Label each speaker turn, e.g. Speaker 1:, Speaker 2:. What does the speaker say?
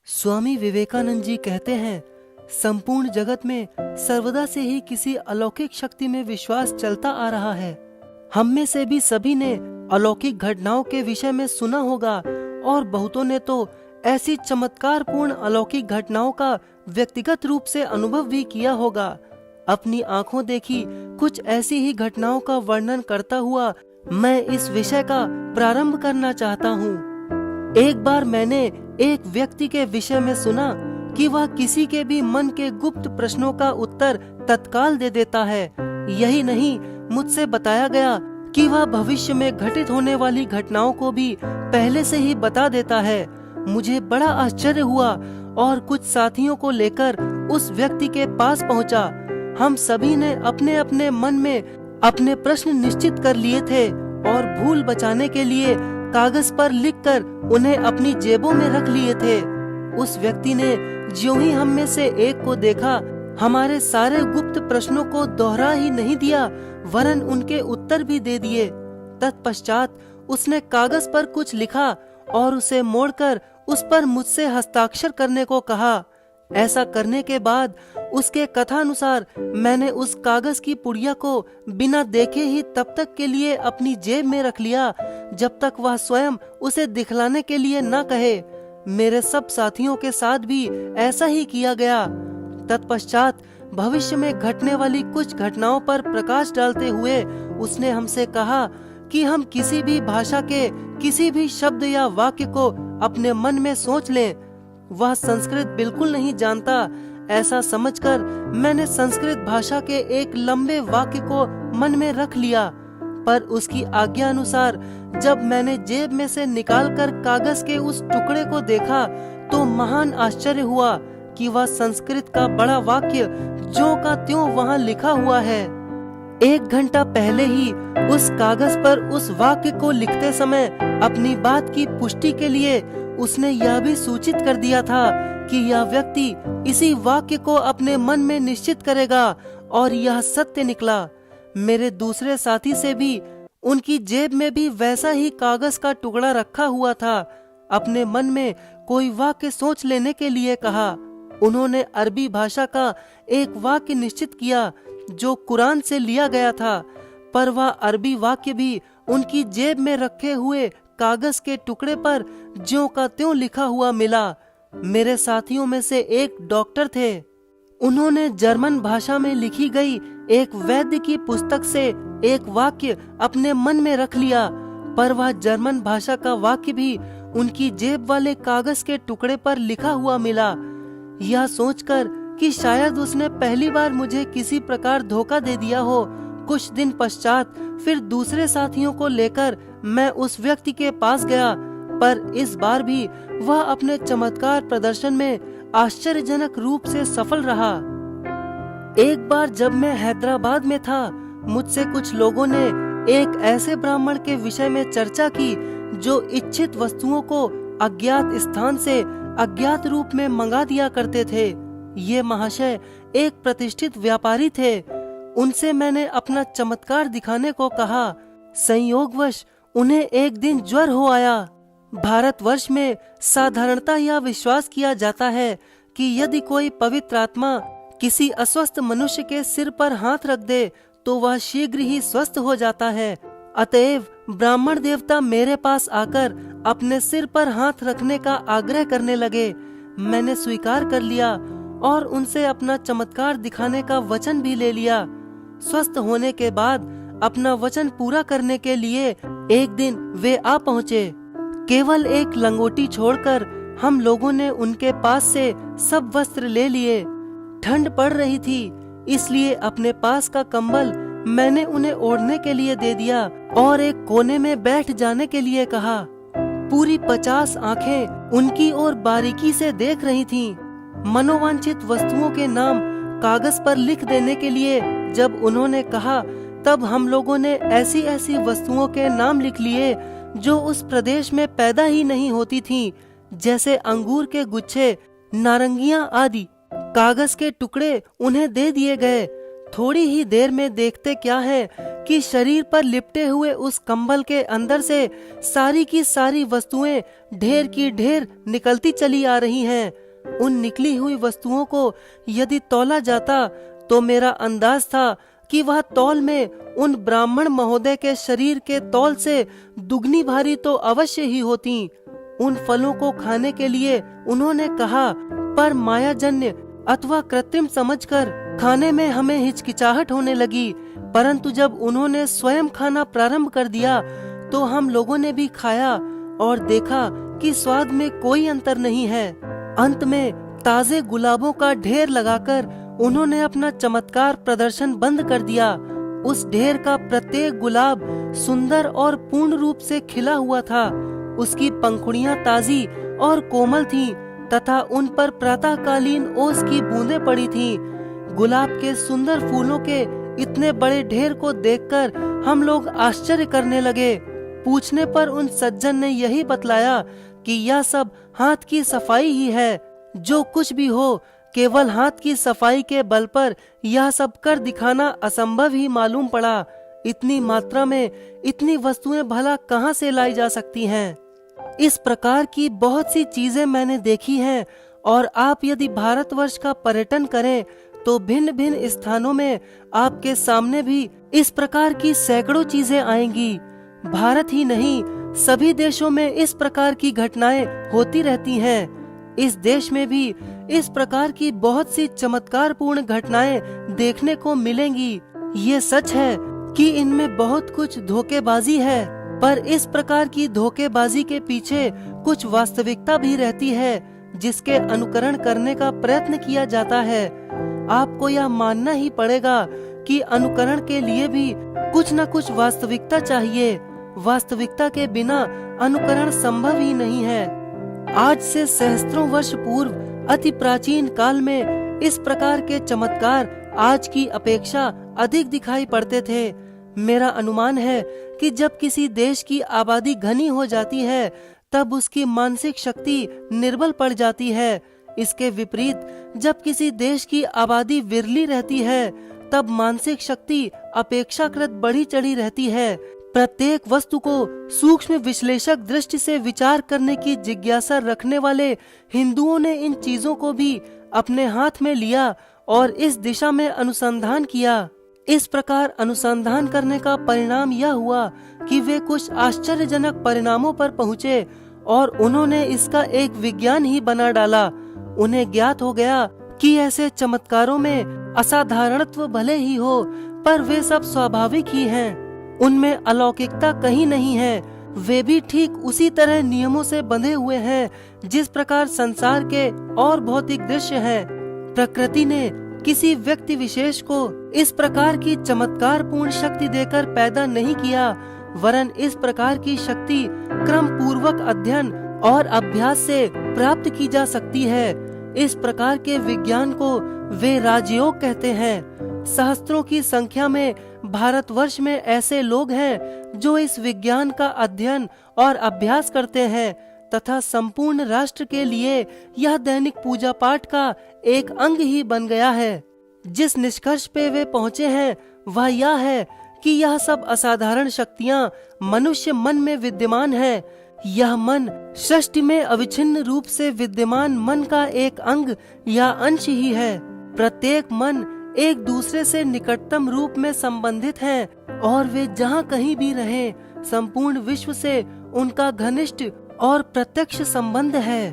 Speaker 1: स्वामी विवेकानंद जी कहते हैं, संपूर्ण जगत में सर्वदा से ही किसी अलौकिक शक्ति में विश्वास चलता आ रहा है। हम में से भी सभी ने अलौकिक घटनाओं के विषय में सुना होगा और बहुतों ने तो ऐसी चमत्कारपूर्ण अलौकिक घटनाओं का व्यक्तिगत रूप से अनुभव भी किया होगा। अपनी आंखों देखी कुछ ऐसी ही घटनाओं का वर्णन करता हुआ मैं इस विषय का प्रारंभ करना चाहता हूँ। एक बार मैंने एक व्यक्ति के विषय में सुना कि वह किसी के भी मन के गुप्त प्रश्नों का उत्तर तत्काल दे देता है। यही नहीं, मुझसे बताया गया कि वह भविष्य में घटित होने वाली घटनाओं को भी पहले से ही बता देता है। मुझे बड़ा आश्चर्य हुआ और कुछ साथियों को लेकर उस व्यक्ति के पास पहुंचा। हम सभी ने अपने अपने मन में अपने प्रश्न निश्चित कर लिए थे और भूल बचाने के लिए कागज पर लिखकर उन्हें अपनी जेबों में रख लिए थे। उस व्यक्ति ने ज्यों ही हम में से एक को देखा, हमारे सारे गुप्त प्रश्नों को दोहरा ही नहीं दिया वरन उनके उत्तर भी दे दिए। तत्पश्चात उसने कागज पर कुछ लिखा और उसे मोड़कर उस पर मुझसे हस्ताक्षर करने को कहा। ऐसा करने के बाद उसके कथानुसार मैंने उस कागज की पुड़िया को बिना देखे ही तब तक के लिए अपनी जेब में रख लिया जब तक वह स्वयं उसे दिखलाने के लिए न कहे। मेरे सब साथियों के साथ भी ऐसा ही किया गया। तत्पश्चात भविष्य में घटने वाली कुछ घटनाओं पर प्रकाश डालते हुए उसने हमसे कहा कि हम किसी भी भाषा के किसी भी शब्द या वाक्य को अपने मन में सोच लें। वह संस्कृत बिल्कुल नहीं जानता, ऐसा समझकर मैंने संस्कृत भाषा के एक लंबे वाक्य को मन में रख लिया। पर उसकी आज्ञा अनुसार जब मैंने जेब में से निकालकर कागज के उस टुकड़े को देखा तो महान आश्चर्य हुआ कि वह संस्कृत का बड़ा वाक्य ज्यों का त्यों वहाँ लिखा हुआ है। 1 घंटा पहले ही उस कागज पर उस वाक्य को लिखते समय अपनी बात की पुष्टि के लिए उसने यह भी सूचित कर दिया था कि यह व्यक्ति इसी वाक्य को अपने मन में निश्चित करेगा और यह सत्य निकला। मेरे दूसरे साथी से भी उनकी जेब में भी वैसा ही कागज का टुकड़ा रखा हुआ था। अपने मन में कोई वाक्य सोच लेने के लिए कहा। उन्होंने अरबी भाषा का एक वाक्य निश्चित किया जो कुरान से लिया गया था, पर वह अरबी वाक्य भी उनकी जेब में रखे हुए कागज के टुकड़े पर ज्यों का त्यों लिखा हुआ मिला। मेरे साथियों में से एक डॉक्टर थे। उन्होंने जर्मन भाषा में लिखी गई एक वैद्य की पुस्तक से एक वाक्य अपने मन में रख लिया, पर वह जर्मन भाषा का वाक्य भी उनकी जेब वाले कागज के टुकड़े पर लिखा हुआ मिला। यह सोचकर कि शायद उसने पहली बार मुझे किसी प्रकार धोखा दे दिया हो, कुछ दिन पश्चात फिर दूसरे साथियों को लेकर मैं उस व्यक्ति के पास गया, पर इस बार भी वह अपने चमत्कार प्रदर्शन में आश्चर्यजनक रूप से सफल रहा। एक बार जब मैं हैदराबाद में था, मुझसे कुछ लोगों ने एक ऐसे ब्राह्मण के विषय में चर्चा की जो इच्छित वस्तुओं को अज्ञात स्थान से अज्ञात रूप में मंगा दिया करते थे। ये महाशय एक प्रतिष्ठित व्यापारी थे। उनसे मैंने अपना चमत्कार दिखाने को कहा। संयोगवश उन्हें एक दिन ज्वर हो आया। भारतवर्ष में साधारणतः यह विश्वास किया जाता है कि यदि कोई पवित्र आत्मा किसी अस्वस्थ मनुष्य के सिर पर हाथ रख दे तो वह शीघ्र ही स्वस्थ हो जाता है। अतएव ब्राह्मण देवता मेरे पास आकर अपने सिर पर हाथ रखने का आग्रह करने लगे। मैंने स्वीकार कर लिया और उनसे अपना चमत्कार दिखाने का वचन भी ले लिया। स्वस्थ होने के बाद अपना वचन पूरा करने के लिए एक दिन वे आ पहुँचे। केवल एक लंगोटी छोड़कर हम लोगों ने उनके पास से सब वस्त्र ले लिए। ठंड पड़ रही थी, इसलिए अपने पास का कंबल मैंने उन्हें ओढ़ने के लिए दे दिया और एक कोने में बैठ जाने के लिए कहा। पूरी 50 आंखें उनकी ओर बारीकी से देख रही थीं। मनोवांछित वस्तुओं के नाम कागज पर लिख देने के लिए जब उन्होंने कहा, तब हम लोगों ने ऐसी ऐसी वस्तुओं के नाम लिख लिए जो उस प्रदेश में पैदा ही नहीं होती थीं, जैसे अंगूर के गुच्छे, नारंगियां आदि। कागज के टुकड़े उन्हें दे दिए गए। थोड़ी ही देर में देखते क्या है कि शरीर पर लिपटे हुए उस कंबल के अंदर से सारी की सारी वस्तुएं ढेर की ढेर निकलती चली आ रही हैं। उन निकली हुई वस्तुओं को यदि तौला जाता तो मेरा अंदाज था कि वह तौल में उन ब्राह्मण महोदय के शरीर के तौल से दुगनी भारी तो अवश्य ही होती। उन फलों को खाने के लिए उन्होंने कहा, पर मायाजन्य अथवा कृत्रिम समझकर खाने में हमें हिचकिचाहट होने लगी। परंतु जब उन्होंने स्वयं खाना प्रारंभ कर दिया तो हम लोगों ने भी खाया और देखा कि स्वाद में कोई अंतर नहीं है। अंत में ताजे गुलाबों का ढेर लगाकर उन्होंने अपना चमत्कार प्रदर्शन बंद कर दिया। उस ढेर का प्रत्येक गुलाब सुंदर और पूर्ण रूप से खिला हुआ था। उसकी पंखुड़ियां ताजी और कोमल थीं तथा उन पर प्रातःकालीन ओस की बूंदें पड़ी थीं। गुलाब के सुंदर फूलों के इतने बड़े ढेर को देखकर हम लोग आश्चर्य करने लगे। पूछने पर उन सज्जन ने यही बतलाया कि यह सब हाथ की सफाई ही है। जो कुछ भी हो, केवल हाथ की सफाई के बल पर यह सब कर दिखाना असंभव ही मालूम पड़ा। इतनी मात्रा में इतनी वस्तुएं भला कहाँ से लाई जा सकती हैं? इस प्रकार की बहुत सी चीजें मैंने देखी हैं और आप यदि भारतवर्ष का पर्यटन करें तो भिन्न भिन्न स्थानों में आपके सामने भी इस प्रकार की सैकड़ों चीजें आएंगी। भारत ही नहीं, सभी देशों में इस प्रकार की घटनाएं होती रहती हैं। इस देश में भी इस प्रकार की बहुत सी चमत्कारपूर्ण घटनाएं देखने को मिलेंगी। ये सच है कि इनमें बहुत कुछ धोखेबाजी है, पर इस प्रकार की धोखेबाजी के पीछे कुछ वास्तविकता भी रहती है जिसके अनुकरण करने का प्रयत्न किया जाता है। आपको यह मानना ही पड़ेगा कि अनुकरण के लिए भी कुछ न कुछ वास्तविकता चाहिए। वास्तविकता के बिना अनुकरण संभव ही नहीं है। आज से सहस्त्रों वर्ष पूर्व अति प्राचीन काल में इस प्रकार के चमत्कार आज की अपेक्षा अधिक दिखाई पड़ते थे। मेरा अनुमान है कि जब किसी देश की आबादी घनी हो जाती है तब उसकी मानसिक शक्ति निर्बल पड़ जाती है। इसके विपरीत जब किसी देश की आबादी विरली रहती है तब मानसिक शक्ति अपेक्षाकृत बढ़ी चढ़ी रहती है। प्रत्येक वस्तु को सूक्ष्म विश्लेषक दृष्टि से विचार करने की जिज्ञासा रखने वाले हिंदुओं ने इन चीजों को भी अपने हाथ में लिया और इस दिशा में अनुसंधान किया। इस प्रकार अनुसंधान करने का परिणाम यह हुआ कि वे कुछ आश्चर्यजनक परिणामों पर पहुँचे और उन्होंने इसका एक विज्ञान ही बना डाला। उन्हें ज्ञात हो गया कि ऐसे चमत्कारों में असाधारणत्व भले ही हो, पर वे सब स्वाभाविक ही हैं। उनमें अलौकिकता कहीं नहीं है। वे भी ठीक उसी तरह नियमों से बंधे हुए हैं जिस प्रकार संसार के और भौतिक दृश्य हैं। प्रकृति ने किसी व्यक्ति विशेष को इस प्रकार की चमत्कारपूर्ण शक्ति देकर पैदा नहीं किया, वरन इस प्रकार की शक्ति क्रम पूर्वक अध्ययन और अभ्यास से प्राप्त की जा सकती है। इस प्रकार के विज्ञान को वे राजयोग कहते हैं। सहस्त्रों की संख्या में भारतवर्ष में ऐसे लोग हैं जो इस विज्ञान का अध्ययन और अभ्यास करते हैं तथा संपूर्ण राष्ट्र के लिए यह दैनिक पूजा पाठ का एक अंग ही बन गया है। जिस निष्कर्ष पे वे पहुँचे हैं वह यह है कि यह सब असाधारण शक्तियाँ मनुष्य मन में विद्यमान है। यह मन सृष्टि में अविच्छिन्न रूप से विद्यमान मन का एक अंग या अंश ही है। प्रत्येक मन एक दूसरे से निकटतम रूप में संबंधित हैं और वे जहाँ कहीं भी रहें, संपूर्ण विश्व से उनका घनिष्ठ और प्रत्यक्ष संबंध है।